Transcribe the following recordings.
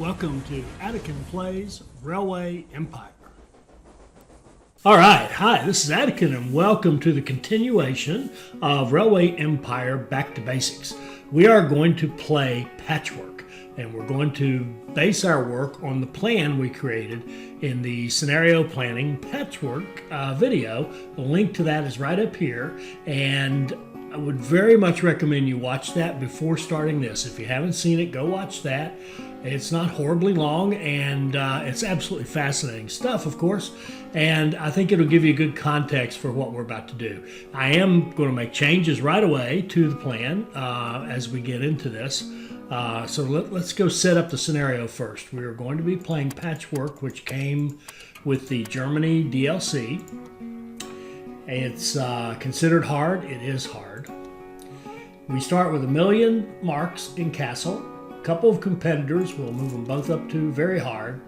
Welcome to Attican Plays Railway Empire. All right, hi, this is Attican and welcome to the continuation of Railway Empire Back to Basics. We are going to play Patchwork and we're going to base our work on the plan we created in the scenario planning Patchwork video. The link to that is right up here, and I would very much recommend you watch that before starting this. If you haven't seen it, go watch that. It's not horribly long, and it's absolutely fascinating stuff, of course, and I think it'll give you good context for what we're about to do. I am going to make changes right away to the plan as we get into this. So let's go set up the scenario first. We are going to be playing Patchwork, which came with the Germany DLC. It's considered hard. It is hard. We start with 1,000,000 marks in castle. A couple of competitors. We'll move them both up to very hard.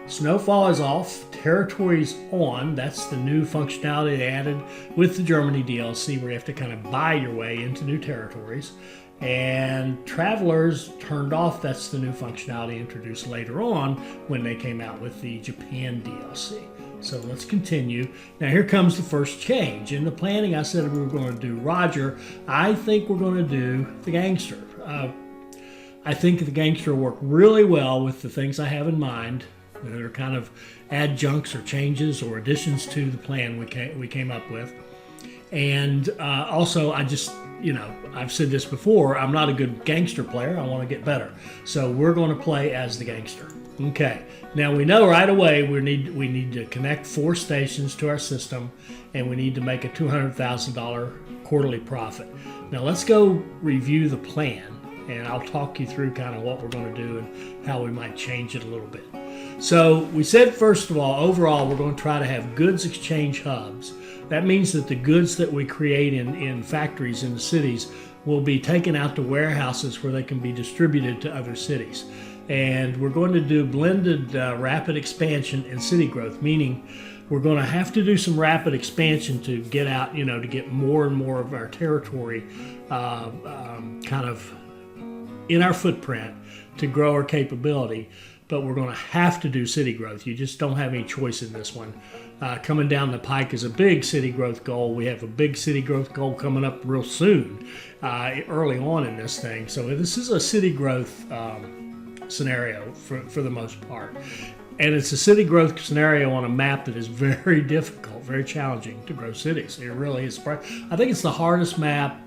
Snowfall is off. Territories on. That's the new functionality they added with the Germany DLC, where you have to kind of buy your way into new territories. And Travelers turned off. That's the new functionality introduced later on when they came out with the Japan DLC. So let's continue. Now here comes the first change. In the planning, I said we were going to do Roger. I think we're going to do the Gangster. I think the Gangster will work really well with the things I have in mind that are kind of adjuncts or changes or additions to the plan we came up with. And also, I've said this before, I'm not a good Gangster player. I want to get better. So we're going to play as the Gangster. Okay, now we know right away we need to connect 4 stations to our system, and we need to make a $200,000 quarterly profit. Now let's go review the plan, and I'll talk you through kind of what we're going to do and how we might change it a little bit. So we said, first of all, overall, we're going to try to have goods exchange hubs. That means that the goods that we create in factories in the cities will be taken out to warehouses where they can be distributed to other cities. And we're going to do blended rapid expansion and city growth, meaning we're going to have to do some rapid expansion to get out, to get more and more of our territory kind of in our footprint to grow our capability. But we're going to have to do city growth. You just don't have any choice in this one. Coming down the pike is a big city growth goal. We have a big city growth goal coming up real soon, early on in this thing. So this is a city growth scenario for the most part. And it's a city growth scenario on a map that is very difficult, very challenging to grow cities. It really is. I think it's the hardest map.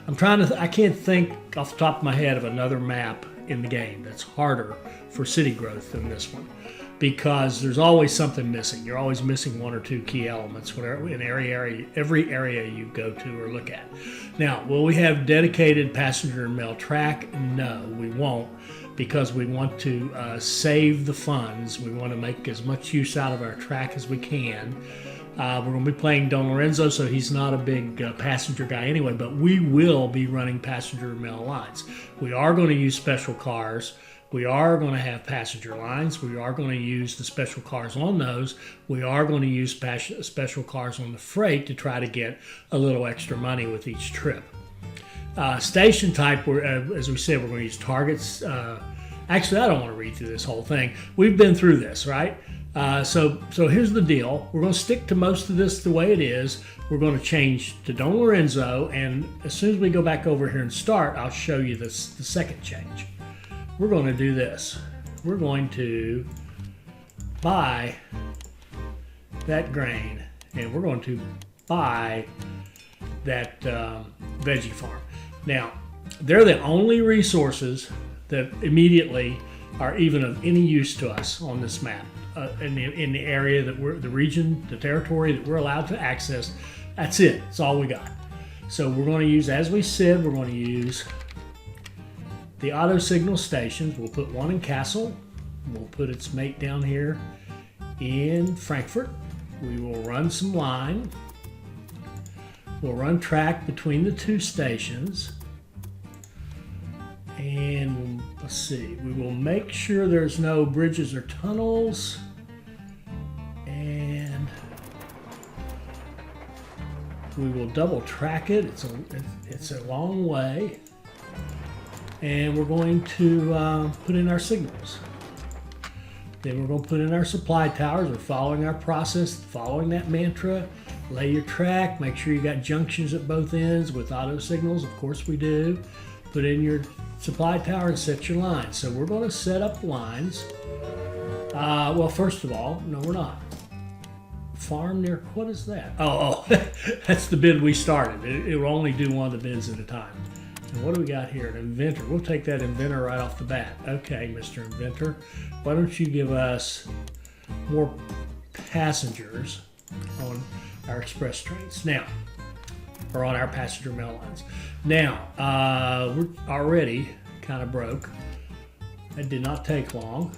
I can't think off the top of my head of another map in the game that's harder for city growth than this one, because there's always something missing. You're always missing 1 or 2 key elements whatever in every area you go to or look at. Now, will we have dedicated passenger and mail track? No, we won't, because we want to save the funds. We want to make as much use out of our track as we can. We're going to be playing Don Lorenzo, so he's not a big passenger guy anyway, but we will be running passenger and mail lines. We are going to use special cars. We are going to have passenger lines. We are going to use the special cars on those. We are going to use special cars on the freight to try to get a little extra money with each trip. Station type, as we said, we're going to use targets. Actually, I don't want to read through this whole thing. We've been through this, right? So here's the deal. We're going to stick to most of this the way it is. We're going to change to Don Lorenzo, and as soon as we go back over here and start, I'll show you the second change. We're going to do this. We're going to buy that grain, and we're going to buy that veggie farm. Now, they're the only resources that immediately are even of any use to us on this map. In the area that the region, the territory that we're allowed to access, that's it. That's all we got. So we're going to use, as we said, we're going to use the auto signal stations. We'll put one in Kassel. We'll put its mate down here in Frankfurt. We will run some line. We'll run track between the 2 stations. And let's see, we will make sure there's no bridges or tunnels. And we will double track it. It's a long way. And we're going to put in our signals. Then we're going to put in our supply towers. We're following our process, following that mantra. Lay your track. Make sure you got junctions at both ends with auto signals. Of course we do. Put in your supply tower and set your lines. So we're going to set up lines. Well, first of all, no, we're not. Farm near, what is that? Oh, that's the bid we started. It will only do one of the bids at a time. And what do we got here? An inventor. We'll take that inventor right off the bat. Okay, Mr. Inventor, why don't you give us more passengers on our express trains now, or on our passenger mail lines. Now, we're already kind of broke. That did not take long.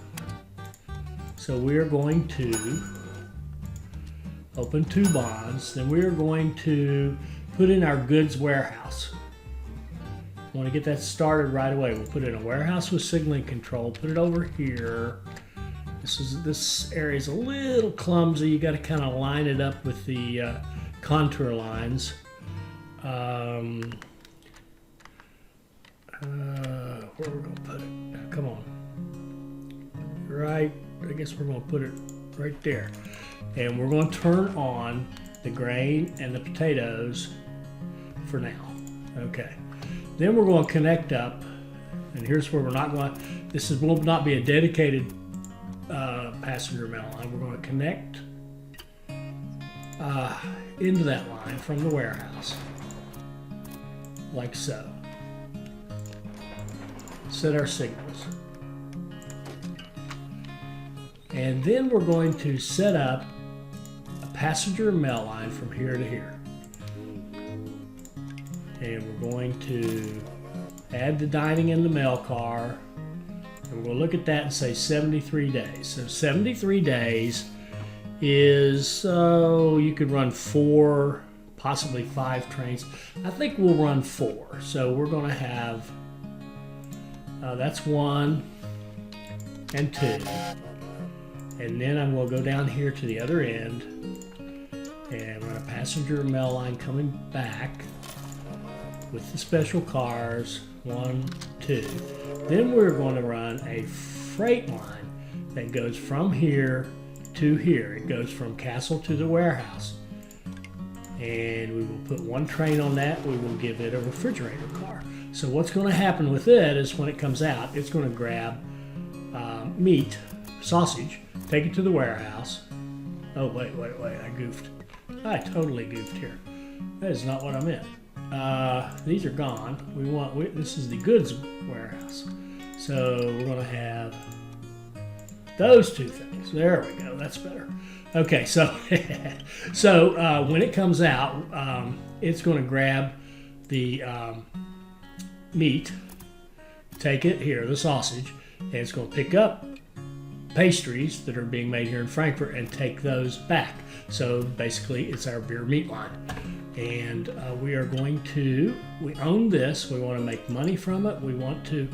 So we are going to open 2 bonds. Then we are going to put in our goods warehouse. I want to get that started right away. We'll put in a warehouse with signaling control. Put it over here. This area is a little clumsy. You got to kind of line it up with the contour lines. Where we're going to put it? Come on. Right. I guess we're going to put it right there. And we're going to turn on the grain and the potatoes for now. Okay. Then we're going to connect up, and here's where we're not going to, this will not be a dedicated passenger mail line. We're going to connect into that line from the warehouse, like so. Set our signals. And then we're going to set up a passenger mail line from here to here. And we're going to add the dining in the mail car. And we're going to look at that and say 73 days. So 73 days is, so you could run 4, possibly 5 trains. I think we'll run 4. So we're going to have, that's 1 and 2. And then I'm going to go down here to the other end and run a passenger mail line coming back with the special cars, 1, 2. Then we're going to run a freight line that goes from here to here. It goes from Castle to the warehouse. And we will put 1 train on that. We will give it a refrigerator car. So what's going to happen with it is when it comes out, it's going to grab meat, sausage, take it to the warehouse. Oh, wait, I goofed. I totally goofed here. That is not what I meant. These are gone. This is the goods warehouse. So we're going to have those 2 things. There we go. That's better. Okay, so so when it comes out, it's going to grab the meat, take it here, the sausage, and it's going to pick up pastries that are being made here in Frankfurt and take those back. So basically, it's our beer meat line. And we are going to, we own this, we want to make money from it, we want to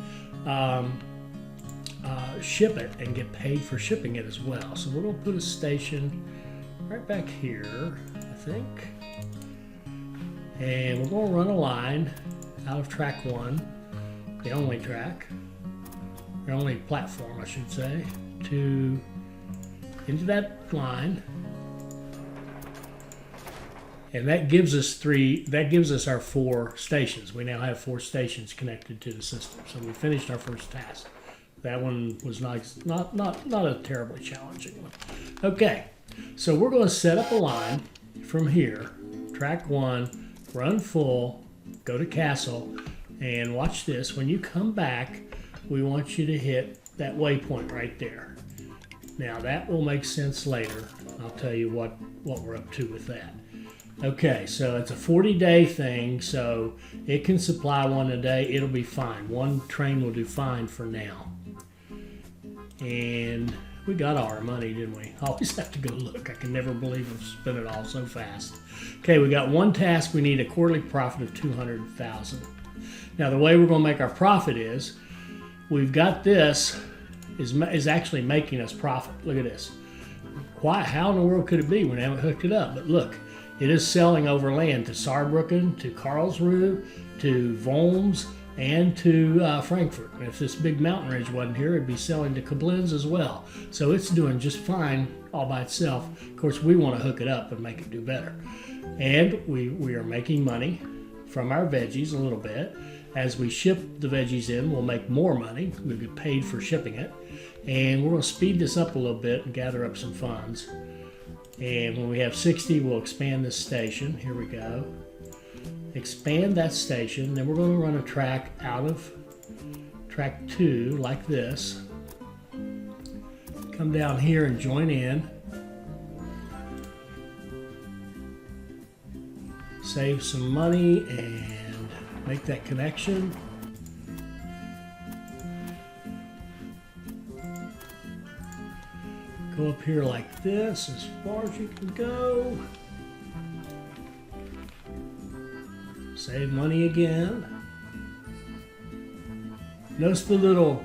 ship it and get paid for shipping it as well. So we're going to put a station right back here, I think. And we're going to run a line out of track 1, the only track, the only platform I should say, into that line. And that gives us our 4 stations. We now have 4 stations connected to the system. So we finished our first task. That one was nice, not a terribly challenging one. Okay, so we're going to set up a line from here, track 1, run full, go to Castle, and watch this. When you come back, we want you to hit that waypoint right there. Now that will make sense later. I'll tell you what we're up to with that. Okay, so it's a 40-day thing, so it can supply 1 a day. It'll be fine. 1 train will do fine for now. And we got all our money, didn't we? I always have to go look. I can never believe I've spent it all so fast. Okay, we got 1 task. We need a quarterly profit of $200,000. Now, the way we're going to make our profit is, we've got this is actually making us profit. Look at this. How in the world could it be when I haven't hooked it up? But look. It is selling over land to Saarbrücken, to Karlsruhe, to Worms, and to Frankfurt. And if this big mountain ridge wasn't here, it'd be selling to Koblenz as well. So it's doing just fine all by itself. Of course, we want to hook it up and make it do better. And we are making money from our veggies a little bit. As we ship the veggies in, we'll make more money. We'll get paid for shipping it. And we're going to speed this up a little bit and gather up some funds. And when we have 60, we'll expand this station. Here we go. Expand that station. Then we're going to run a track out of track 2 like this. Come down here and join in. Save some money and make that connection. Go up here like this as far as you can go. Save money again. Notice the little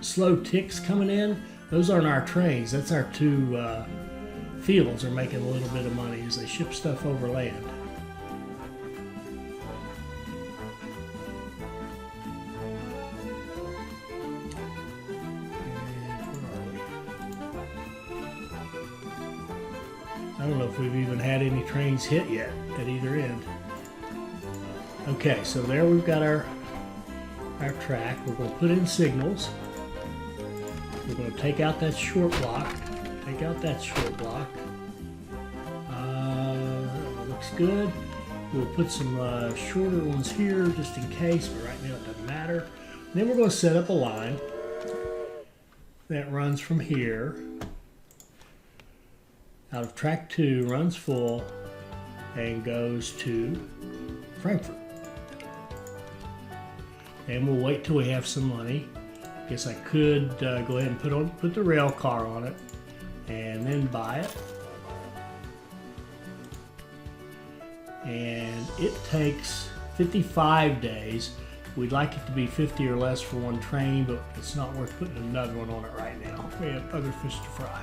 slow ticks coming in. Those aren't our trains. That's our two fields are making a little bit of money as they ship stuff over land. I don't know if we've even had any trains hit yet at either end. Okay, so there we've got our track. We're going to put in signals. We're going to take out that short block. Take out that short block. Looks good. We'll put some shorter ones here just in case, but right now it doesn't matter. Then we're going to set up a line that runs from here out of track 2, runs full, and goes to Frankfurt. And we'll wait till we have some money. Guess I could go ahead and put the rail car on it and then buy it. And it takes 55 days. We'd like it to be 50 or less for one train, but it's not worth putting another one on it right now. We have other fish to fry.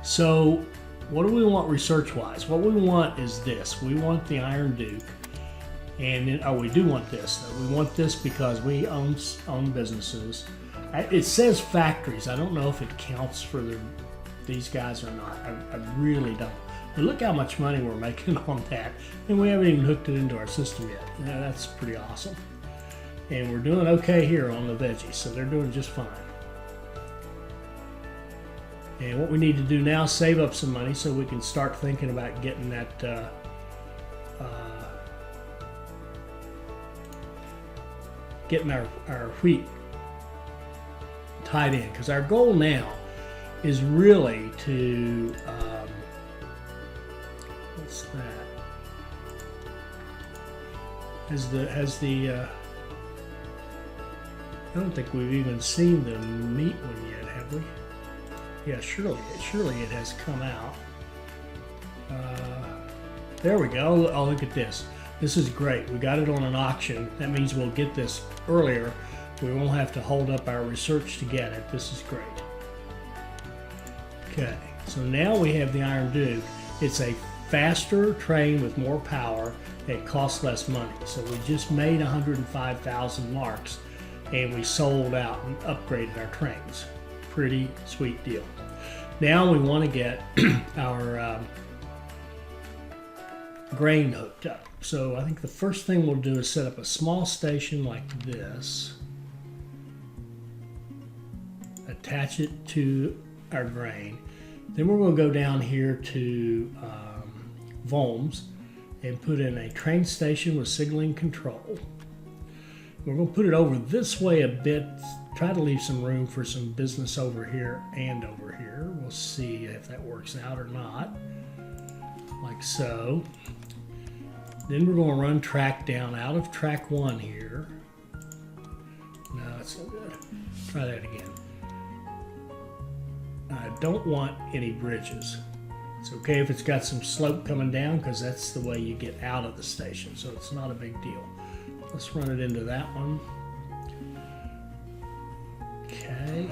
So what do we want research-wise? What we want is this. We want the Iron Duke. And then, we do want this. We want this because we own businesses. It says factories. I don't know if it counts for these guys or not. I really don't. But look how much money we're making on that. And we haven't even hooked it into our system yet. Yeah, that's pretty awesome. And we're doing okay here on the veggies, so they're doing just fine. And what we need to do now is save up some money so we can start thinking about getting that getting our wheat tied in, because our goal now is really to what's that? I don't think we've even seen the meat one yet, have we? Yeah, surely it has come out. There we go. Oh, look at this. This is great. We got it on an auction. That means we'll get this earlier. We won't have to hold up our research to get it. This is great. Okay, so now we have the Iron Duke. It's a faster train with more power. It costs less money. So we just made 105,000 marks, and we sold out and upgraded our trains. Pretty sweet deal. Now we want to get our grain hooked up. So I think the first thing we'll do is set up a small station like this. Attach it to our grain. Then we're going to go down here to Worms and put in a train station with signaling control. We're going to put it over this way a bit, try to leave some room for some business over here and over here. We'll see if that works out or not, like so. Then we're going to run track down out of track 1 here. No, that's not good. Try that again. I don't want any bridges. It's okay if it's got some slope coming down, because that's the way you get out of the station, so it's not a big deal. Let's run it into that one. Okay.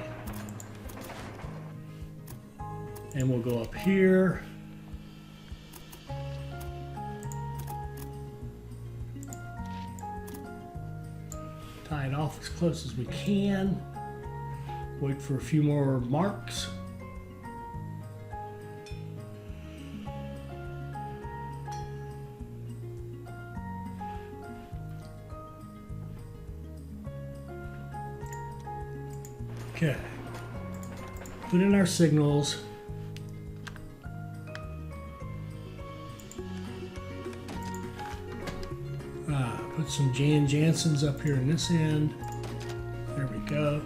And we'll go up here. off as close as we can. Wait for a few more marks. Okay. Put in our signals. Put some Jan Jansen's up here in this end. There we go.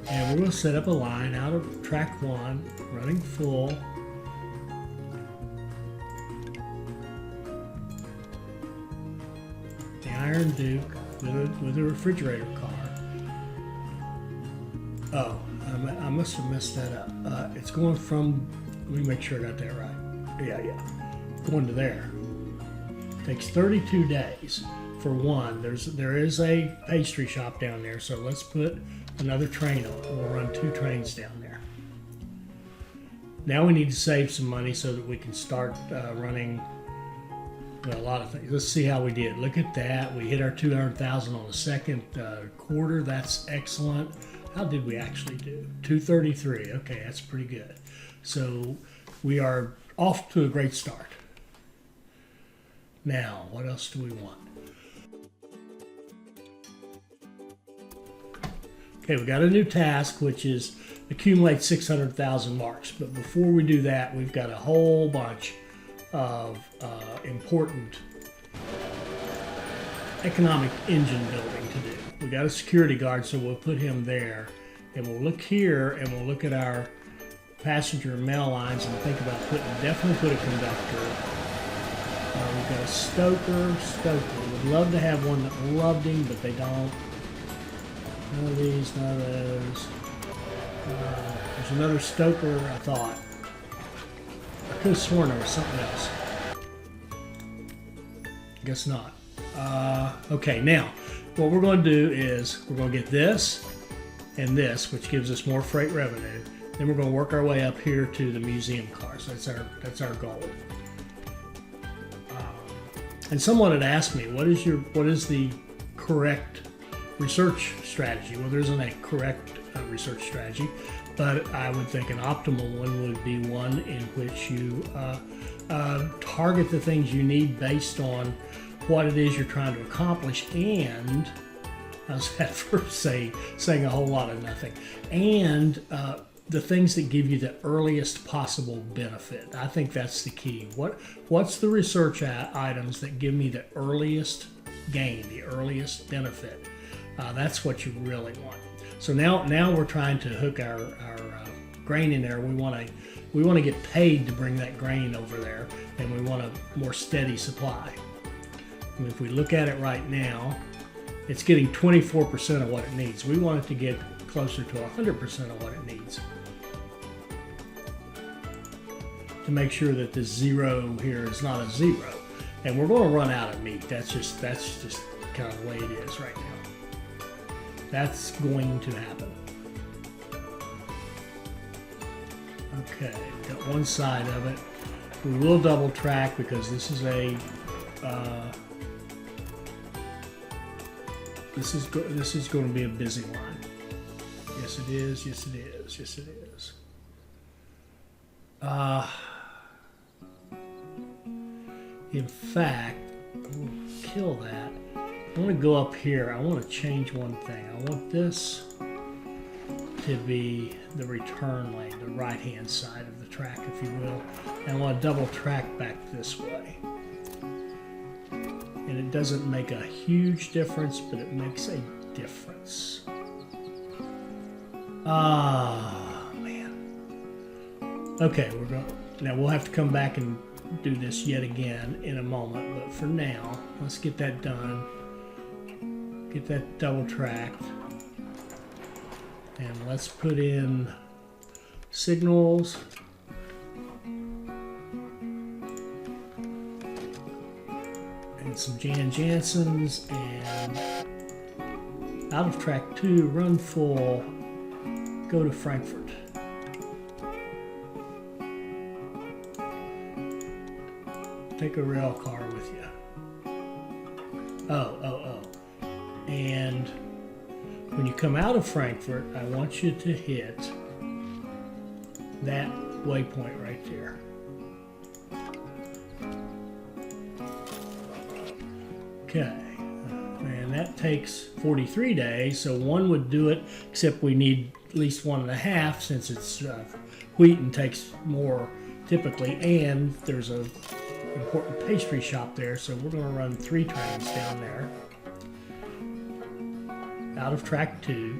And we're going to set up a line out of track 1, running full. The Iron Duke with a refrigerator car. Oh, I must have messed that up. It's going from, let me make sure I got that right. Yeah. Going to there. Takes 32 days for one. There is a pastry shop down there, so let's put another train on it. We'll run 2 trains down there. Now we need to save some money so that we can start running a lot of things. Let's see how we did. Look at that. We hit our 200,000 on the second quarter. That's excellent. How did we actually do? 233. Okay, that's pretty good. So we are off to a great start. Now, what else do we want? Okay, we got a new task, which is accumulate 600,000 marks. But before we do that, we've got a whole bunch of important economic engine building to do. We got a security guard, so we'll put him there. And we'll look here, and we'll look at our passenger and mail lines and think about definitely put a conductor. We've got a stoker. Would love to have one that loved him, but they don't. None of these, none of those. There's another stoker, I thought. I could have sworn there was something else. Guess not. Okay, now, what we're going to do is we're going to get this and this, which gives us more freight revenue. Then we're going to work our way up here to the museum cars. That's our goal. And someone had asked me, what is the correct research strategy? Well, there isn't a correct research strategy, but I would think an optimal one would be one in which you target the things you need based on what it is you're trying to accomplish, and how's that for saying a whole lot of nothing, and the things that give you the earliest possible benefit. I think that's the key. What's the research items that give me the earliest gain, the earliest benefit? That's what you really want. So now we're trying to hook our grain in there. We want to get paid to bring that grain over there, and we want a more steady supply. And if we look at it right now, it's getting 24% of what it needs. We want it to get closer to 100% of what it needs, to make sure that this zero here is not a zero. And we're going to run out of meat. That's just kind of the way it is right now. That's going to happen. Okay, got one side of it. We will double track because this is a this is going to be a busy line. Yes, it is. Yes, it is. Yes, it is. In fact, we'll kill that. I want to go up here. I want to change one thing. I want this to be the return lane, the right-hand side of the track, if you will. And I want to double track back this way. And it doesn't make a huge difference, but it makes a difference. Man. Okay, now we'll have to come back and do this yet again in a moment, but for now, let's get that done. Get that double tracked. And let's put in signals. And some Jan Jansen's, and out of track 2, run full, go to Frankfurt. Take a rail car with you. Oh. And when you come out of Frankfurt, I want you to hit that waypoint right there. Okay, and that takes 43 days, so one would do it, except we need at least 1.5 since it's wheat and takes more typically, and there's a important pastry shop there, so we're going to run 3 trains down there out of track 2,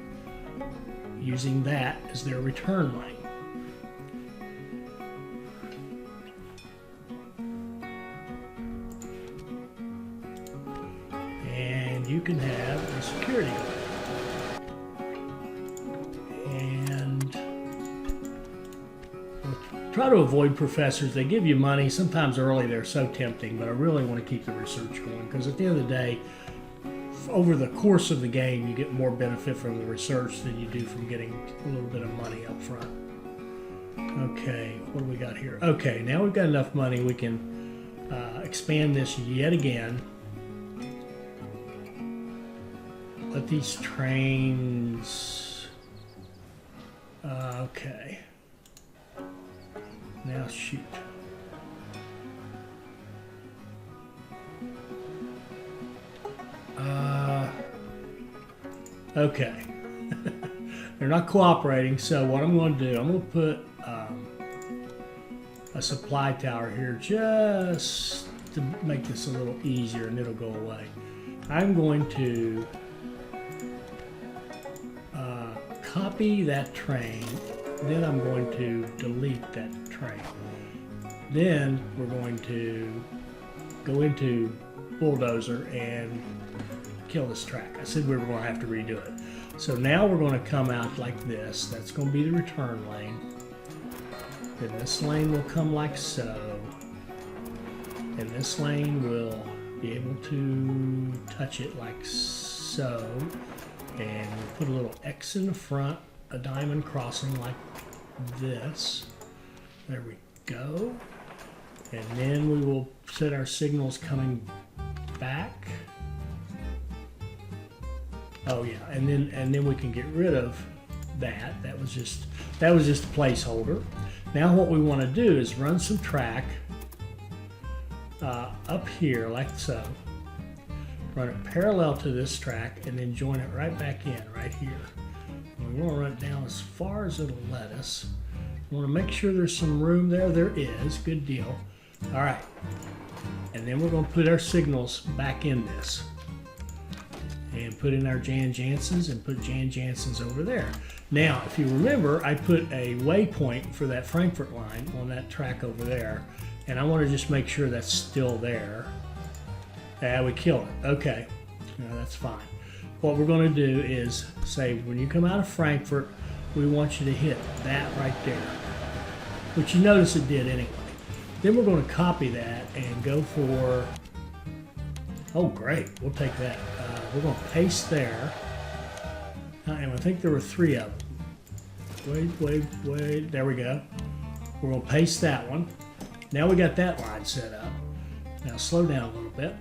using that as their return lane. And you can have a security guard. And try to avoid professors. They give you money. Sometimes early they're so tempting, but I really want to keep the research going because at the end of the day, over the course of the game, you get more benefit from the research than you do from getting a little bit of money up front. Okay, what do we got here? Okay, now we've got enough money we can expand this yet again. Let these trains... okay. Now shoot. Okay. They're not cooperating, so what I'm going to do, I'm going to put a supply tower here just to make this a little easier and it'll go away. I'm going to copy that train, then I'm going to delete that train. Then we're going to go into Bulldozer and kill this track. I said we were going to have to redo it. So now we're going to come out like this. That's going to be the return lane. Then this lane will come like so. And this lane will be able to touch it like so. And we'll put a little X in the front, a diamond crossing like this. There we go. And then we will set our signals coming back. Oh yeah, and then we can get rid of that. That was just a placeholder. Now what we want to do is run some track up here like so. Run it parallel to this track and then join it right back in right here. And we want to run it down as far as it'll let us. We want to make sure there's some room there. There is. Good deal. All right. And then we're going to put our signals back in this. And put in our Jan Janssens and put Jan Janssens over there. Now, if you remember, I put a waypoint for that Frankfurt line on that track over there. And I want to just make sure that's still there. Yeah, we kill it. Okay, no, that's fine. What we're going to do is say when you come out of Frankfurt, we want you to hit that right there. Which you notice it did anyway. Then we're going to copy that and go for, oh great, we'll take that. We're going to paste there. And I think there were 3 of them. Wait, there we go. We're going to paste that one. Now we got that line set up. Now slow down a little bit.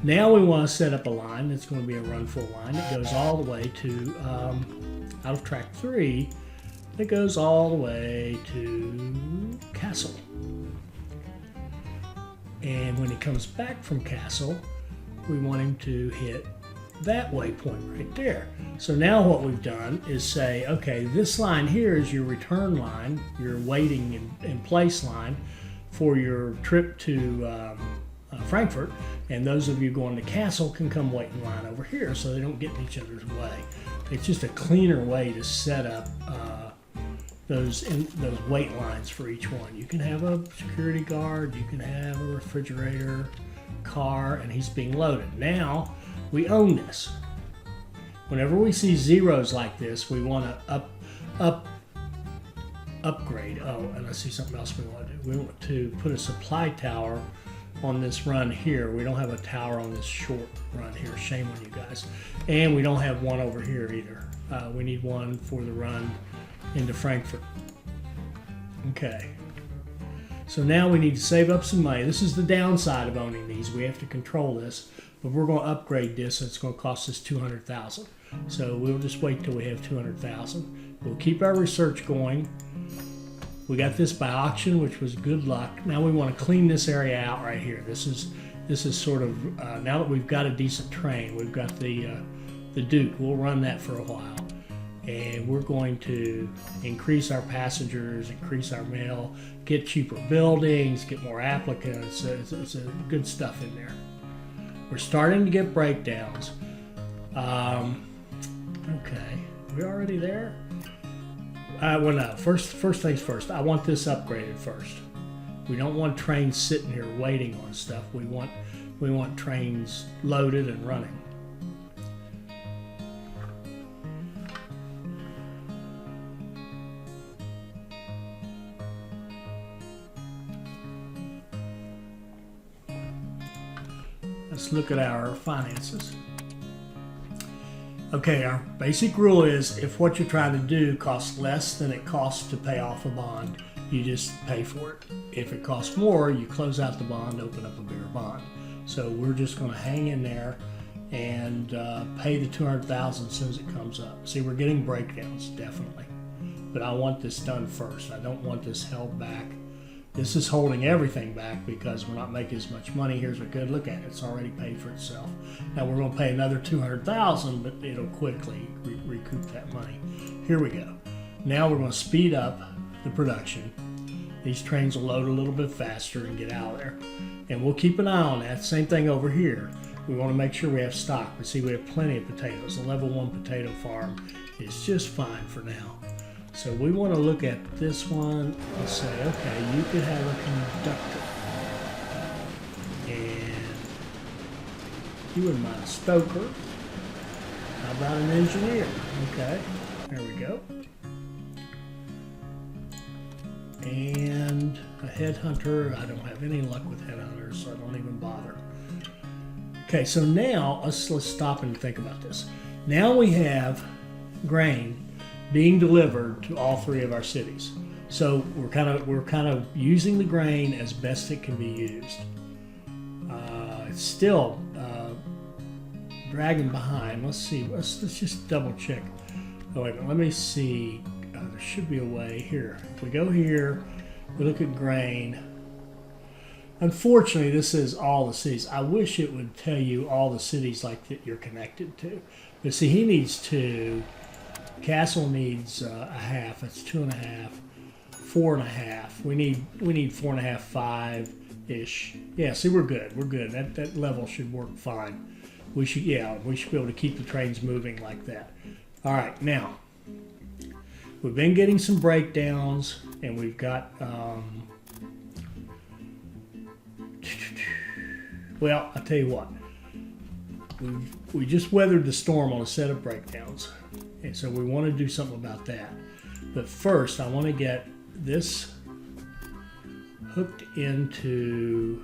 Now we want to set up a line that's going to be a run full line that goes all the way to out of track 3. That goes all the way to Castle. And when he comes back from Castle, we want him to hit that waypoint right there. So now what we've done is say, okay, this line here is your return line, your waiting in place line for your trip to Frankfurt, and those of you going to Castle can come wait in line over here so they don't get in each other's way. It's just a cleaner way to set up those wait lines for each one. You can have a security guard, you can have a refrigerator, car, and he's being loaded. Now we own this. Whenever we see zeros like this, we want to upgrade. Oh, and I see something else we want to do. We want to put a supply tower on this run here. We don't have a tower on this short run here. Shame on you guys. And we don't have one over here either. We need one for the run into Frankfurt. Okay. So now we need to save up some money. This is the downside of owning these. We have to control this, but we're going to upgrade this. And it's going to cost us $200,000. So we'll just wait till we have 200,000. We'll keep our research going. We got this by auction, which was good luck. Now we want to clean this area out right here. This is sort of, now that we've got a decent train, we've got the Duke. We'll run that for a while. And we're going to increase our passengers, increase our mail, get cheaper buildings, get more applicants. It's a good stuff in there. We're starting to get breakdowns. Okay, we already there? Well, no. First things first. I want this upgraded first. We don't want trains sitting here waiting on stuff. We want trains loaded and running. Let's look at our finances. Okay, our basic rule is if what you're trying to do costs less than it costs to pay off a bond, you just pay for it. If it costs more, you close out the bond, open up a bigger bond. So we're just going to hang in there and pay the 200,000 as soon as it comes up. See, we're getting breakdowns, definitely. But I want this done first. I don't want this held back. This is holding everything back because we're not making as much money. Here's a good look at it. It's already paid for itself. Now we're going to pay another 200,000, but it'll quickly recoup that money. Here we go. Now we're going to speed up the production. These trains will load a little bit faster and get out of there. And we'll keep an eye on that. Same thing over here. We want to make sure we have stock. But see, we have plenty of potatoes. The level 1 potato farm is just fine for now. So we want to look at this one and say, okay, you could have a conductor. And you wouldn't mind a stoker. How about an engineer? Okay, there we go. And a headhunter. I don't have any luck with headhunters, so I don't even bother. Okay, so now let's stop and think about this. Now we have grain being delivered to all 3 of our cities. So we're kind of using the grain as best it can be used. It's still dragging behind. Let's see. Let's just double check. Oh wait a minute. Let me see. There should be a way here. If we go here, we look at grain. Unfortunately, this is all the cities. I wish it would tell you all the cities like that you're connected to. But see, he needs 2. Castle needs a half. That's 2.5, 4.5. We need 4.5, 5-ish. Yeah, see, we're good. We're good. That level should work fine. We should be able to keep the trains moving like that. All right, now we've been getting some breakdowns, and we've got. Well, I'll tell you what. We just weathered the storm on a set of breakdowns. And so we want to do something about that. But first, I want to get this hooked into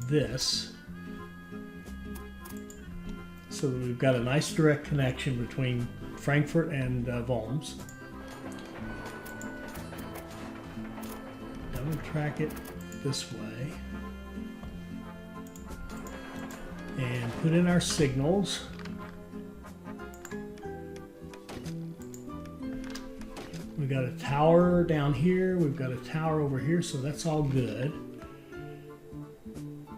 this so that we've got a nice direct connection between Frankfurt and Worms. Double track it this way. And put in our signals. We've got a tower down here. We've got a tower over here, so that's all good.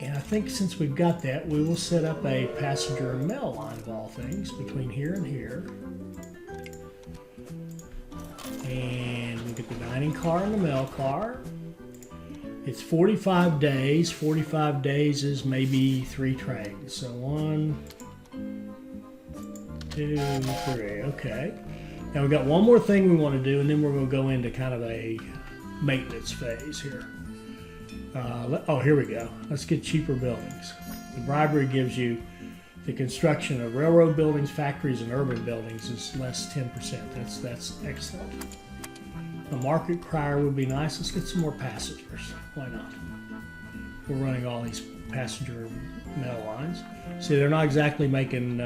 And I think since we've got that, we will set up a passenger and mail line of all things between here and here. And we get the dining car and the mail car. It's 45 days. 45 days is maybe 3 trains. So 1, 2, 3. Okay. Now we've got one more thing we want to do, and then we're going to go into kind of a maintenance phase here. Oh, here we go. Let's get cheaper buildings. The bribery gives you the construction of railroad buildings, factories, and urban buildings is less 10%. That's excellent. A market crier would be nice. Let's get some more passengers. Why not? We're running all these passenger mail lines. See, they're not exactly making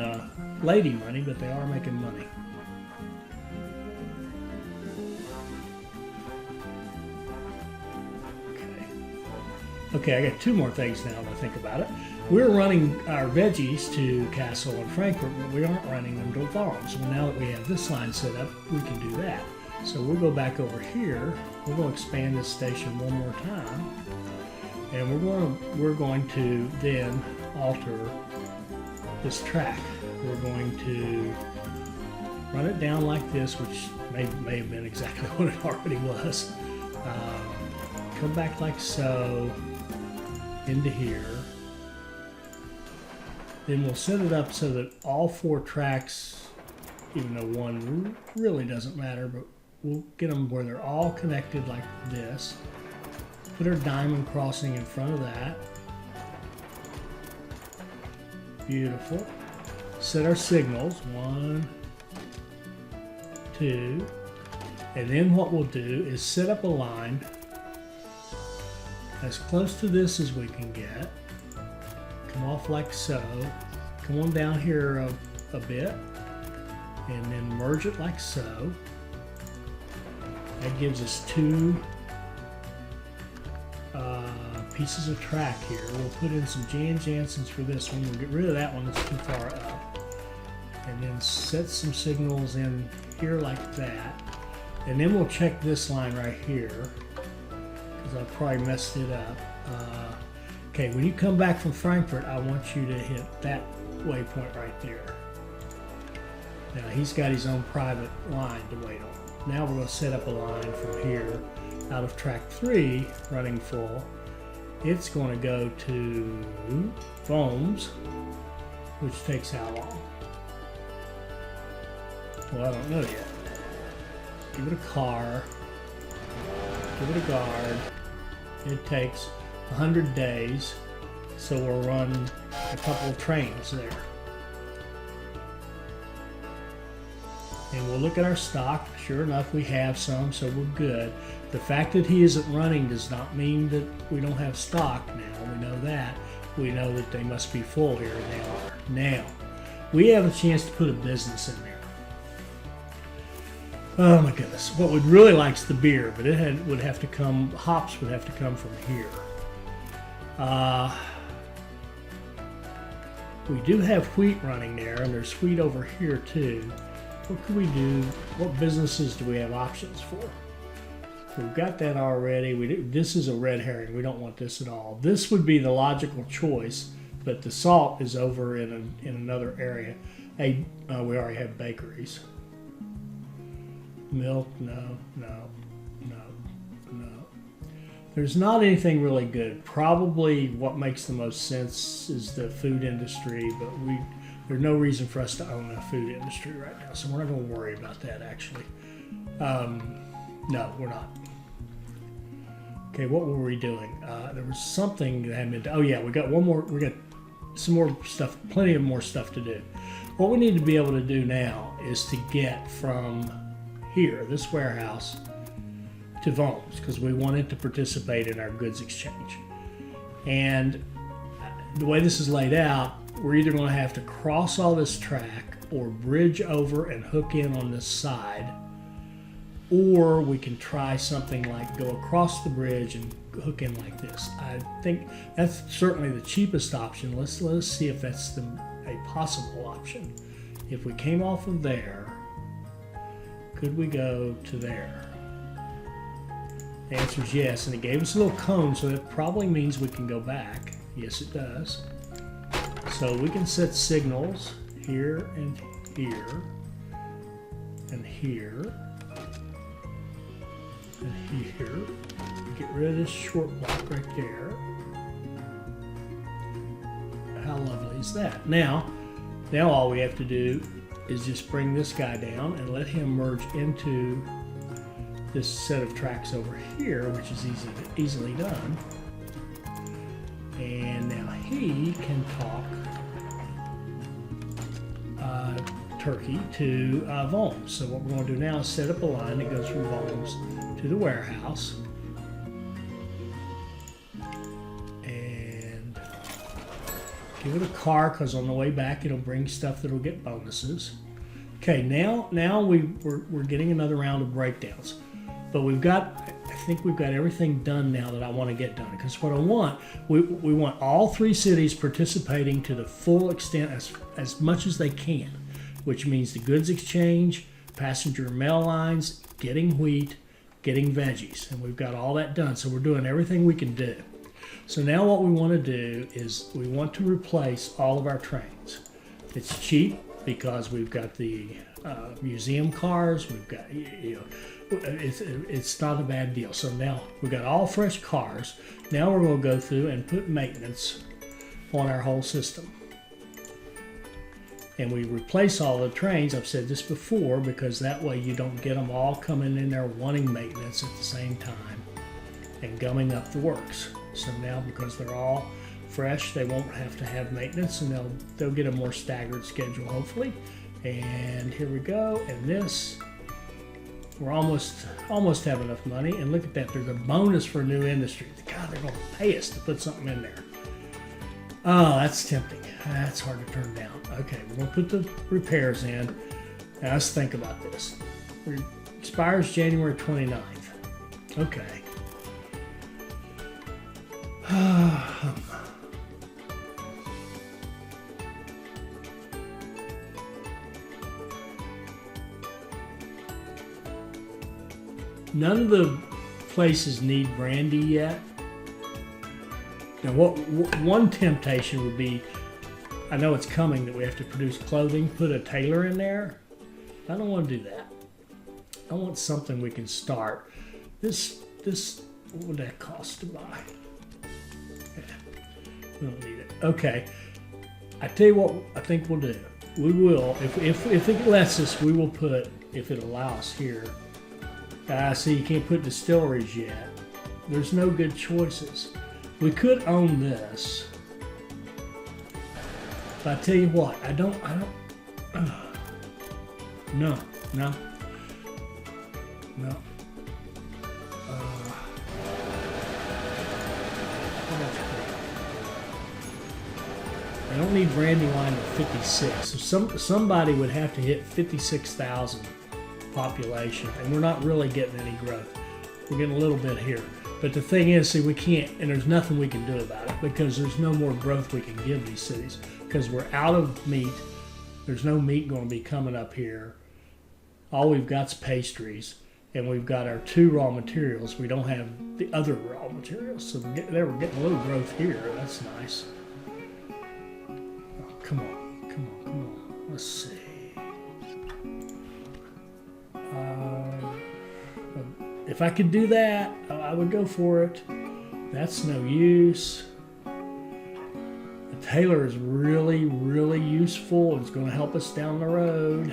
lady money, but they are making money. Okay, I got 2 more things now that I think about it. we're running our veggies to Castle and Frankfurt, but we aren't running them to farms. So now that we have this line set up, we can do that. So we'll go back over here. We're going to expand this station one more time, and we're going to then alter this track. We're going to run it down like this, which may have been exactly what it already was. Come back like so into here. Then we'll set it up so that all 4 tracks, even though one really doesn't matter, but we'll get them where they're all connected like this. Put our diamond crossing in front of that. Beautiful. Set our signals, 1, 2, and then what we'll do is set up a line as close to this as we can get. Come off like so. Come on down here a bit, and then merge it like so. That gives us 2 pieces of track here. We'll put in some Jan Jansons for this one. We'll get rid of that one that's too far up. And then set some signals in here like that. And then we'll check this line right here, because I probably messed it up. Okay, when you come back from Frankfurt, I want you to hit that waypoint right there. Now he's got his own private line to wait on. Now we're going to set up a line from here out of track 3 running full. It's going to go to Foams, which takes how long? Well, I don't know yet. Give it a car, give it a guard. It takes 100 days, so we'll run a couple of trains there. And we'll look at our stock. Sure enough, we have some, so we're good. The fact that he isn't running does not mean that we don't have stock now. We know that. We know that they must be full here, and they are. Now, we have a chance to put a business in there. Oh my goodness. What we'd really like is the beer, but would have to come, hops would have to come from here. We do have wheat running there, and there's wheat over here too. What could we do? What businesses do we have options for? We've got that already. This is a red herring. We don't want this at all. This would be the logical choice, but the salt is over in another area. We already have bakeries. Milk, no. There's not anything really good. Probably what makes the most sense is the food industry, but there's no reason for us to own a food industry right now, so we're not going to worry about that actually. No, we're not. Okay, what were we doing? There was something that had been. Oh yeah, we got one more. We got some more stuff. Plenty of more stuff to do. What we need to be able to do now is to get from here, this warehouse, to Voms, because we wanted to participate in our goods exchange. And the way this is laid out, we're either going to have to cross all this track or bridge over and hook in on this side, or we can try something like go across the bridge and hook in like this. I think that's certainly the cheapest option. Let's see if that's a possible option. If we came off of there, could we go to there? The answer is yes, and it gave us a little cone, so that probably means we can go back. Yes, it does. So we can set signals here and here and here and here. Get rid of this short block right there. How lovely is that? Now all we have to do is just bring this guy down and let him merge into this set of tracks over here, which is easily done. And now he can talk turkey to Voms. So what we're going to do now is set up a line that goes from Voms to the warehouse. And give it a car, because on the way back it'll bring stuff that'll get bonuses. Okay, now we're getting another round of breakdowns. But we've got think we've got everything done now that I want to get done. Because what I want, we want all 3 cities participating to the full extent as much as they can, which means the goods exchange, passenger mail lines, getting wheat, getting veggies. And we've got all that done. So we're doing everything we can do. So now what we want to do is we want to replace all of our trains. It's cheap because we've got the museum cars, we've got, it's not a bad deal. So now we've got all fresh cars. Now we're going to go through and put maintenance on our whole system. And we replace all the trains, I've said this before, because that way you don't get them all coming in there wanting maintenance at the same time and gumming up the works. So now, because they're all fresh, they won't have to have maintenance, and they'll get a more staggered schedule, hopefully. And here we go. And this, we're almost have enough money. And look at that, there's a bonus for new industry. God, they're going to pay us to put something in there. Oh, that's tempting. That's hard to turn down. Okay, we're going to put the repairs in. Now let's think about this. It expires January 29th. Okay. None of the places need brandy yet. Now, one temptation would be, I know it's coming that we have to produce clothing, put a tailor in there. I don't want to do that. I want something we can start. This, what would that cost to buy? We don't need it. Okay. I tell you what I think we'll do. We will, if it lets us, we will put, if it allows here. See, you can't put distilleries yet. There's no good choices. We could own this. But I tell you what, I don't, no. I don't need Brandywine at 56. So somebody would have to hit 56,000 population, and we're not really getting any growth. We're getting a little bit here. But the thing is, see, we can't, and there's nothing we can do about it because there's no more growth we can give these cities because we're out of meat. There's no meat going to be coming up here. All we've got is pastries, and we've got our 2 raw materials. We don't have the other raw materials. So we're getting a little growth here. That's nice. Oh, come on. Let's see. If I could do that, I would go for it. That's no use. The tailor is really, really useful. It's going to help us down the road.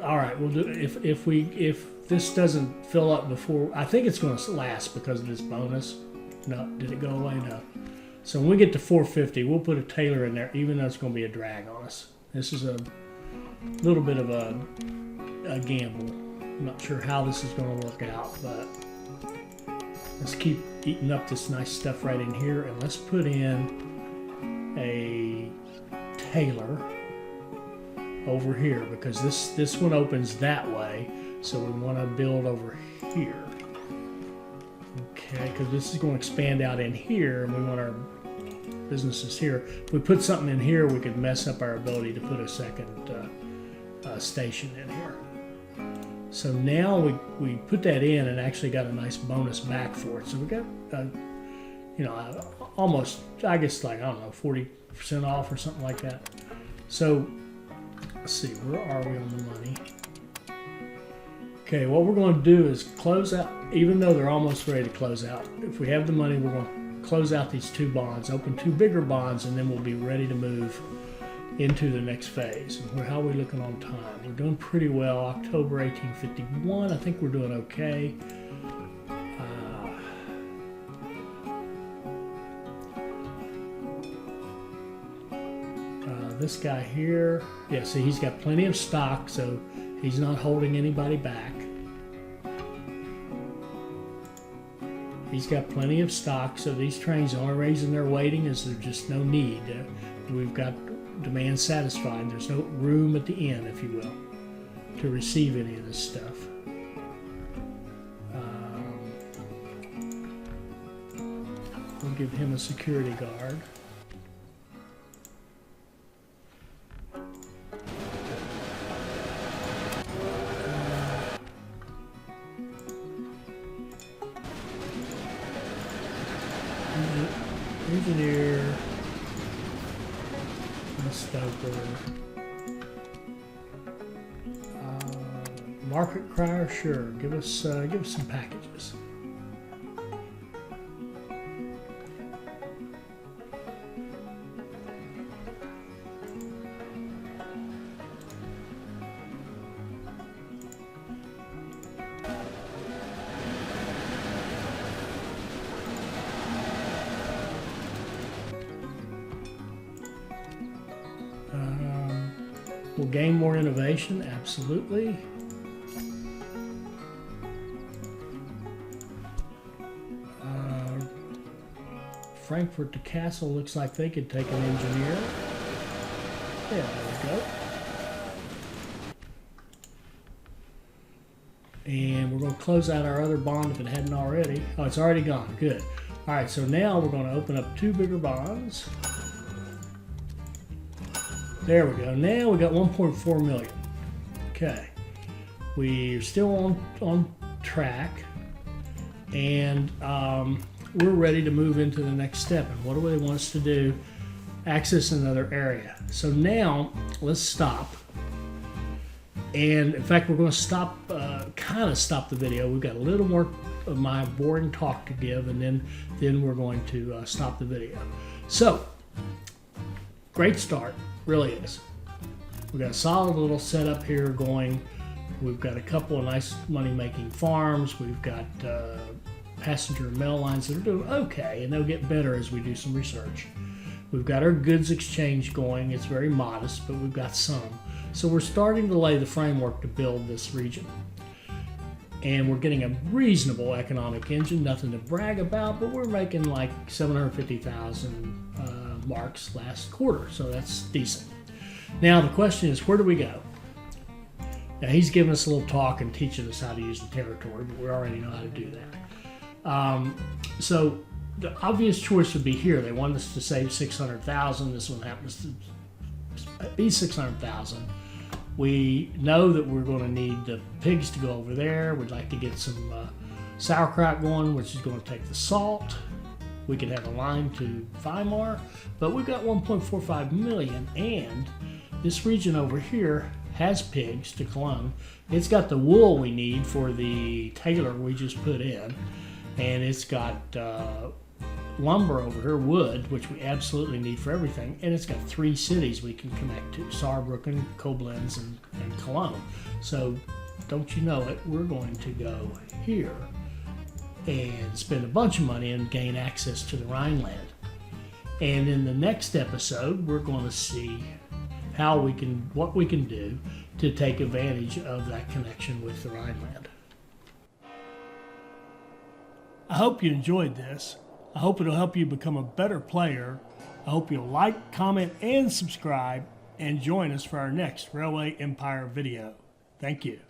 All right, we'll do. If this doesn't fill up before, I think it's going to last because of this bonus. No, did it go away? No. So when we get to 450, we'll put a tailor in there, even though it's going to be a drag on us. This is a little bit of a gamble. I'm not sure how this is going to work out, but let's keep eating up this nice stuff right in here, and let's put in a tailor over here because this one opens that way, so we want to build over here. Okay, because this is going to expand out in here, and we want our businesses here. If we put something in here, we could mess up our ability to put a second station in here. So now we put that in and actually got a nice bonus back for it. So we got, almost, I guess, like, I don't know, 40% off or something like that. So let's see, where are we on the money? Okay, what we're going to do is close out, even though they're almost ready to close out. If we have the money, we're going to close out these 2 bonds, open 2 bigger bonds, and then we'll be ready to move into the next phase. And how are we looking on time? We're doing pretty well. October 1851, I think we're doing okay. This guy here, yeah, see, he's got plenty of stock, so he's not holding anybody back. He's got plenty of stock, so these trains, the only reason they're waiting is there's just no need. We've got demand satisfied. There's no room at the end, if you will. to receive any of this stuff. We'll give him a security guard. Engineer, and stoker, market crier, sure. Give us some packages. We'll gain more innovation, absolutely. Frankfurt to Castle looks like they could take an engineer. Yeah, there we go. And we're going to close out our other bond if it hadn't already. Oh, it's already gone. Good. All right, so now we're going to open up 2 bigger bonds. There we go. Now we got 1.4 million. Okay. We're still on track. And we're ready to move into the next step. And what do they want us to do? Access another area. So now let's stop. And in fact, we're going to stop, kind of stop the video. We've got a little more of my boring talk to give, and then we're going to stop the video. So, great start. Really is. We've got a solid little setup here going. We've got a couple of nice money-making farms. We've got passenger and mail lines that are doing okay, and they'll get better as we do some research. We've got our goods exchange going. It's very modest, but we've got some. So we're starting to lay the framework to build this region. And we're getting a reasonable economic engine, nothing to brag about, but we're making like 750,000 marks last quarter, so that's decent. Now the question is, where do we go? Now he's giving us a little talk and teaching us how to use the territory, but we already know how to do that. So the obvious choice would be here. They want us to save 600,000. This one happens to be 600,000. We know that we're going to need the pigs to go over there. We'd like to get some sauerkraut going, which is going to take the salt. We could have a line to Weimar, but we've got 1.45 million, and this region over here has pigs to Cologne. It's got the wool we need for the tailor we just put in, and it's got lumber over here, wood, which we absolutely need for everything, and it's got 3 cities we can connect to, Saarbrücken, Koblenz, and Cologne. So don't you know it, we're going to go here and spend a bunch of money and gain access to the Rhineland. And in the next episode, we're going to see what we can do to take advantage of that connection with the Rhineland. I hope you enjoyed this. I hope it'll help you become a better player. I hope you'll like, comment, and subscribe, and join us for our next Railway Empire video. Thank you.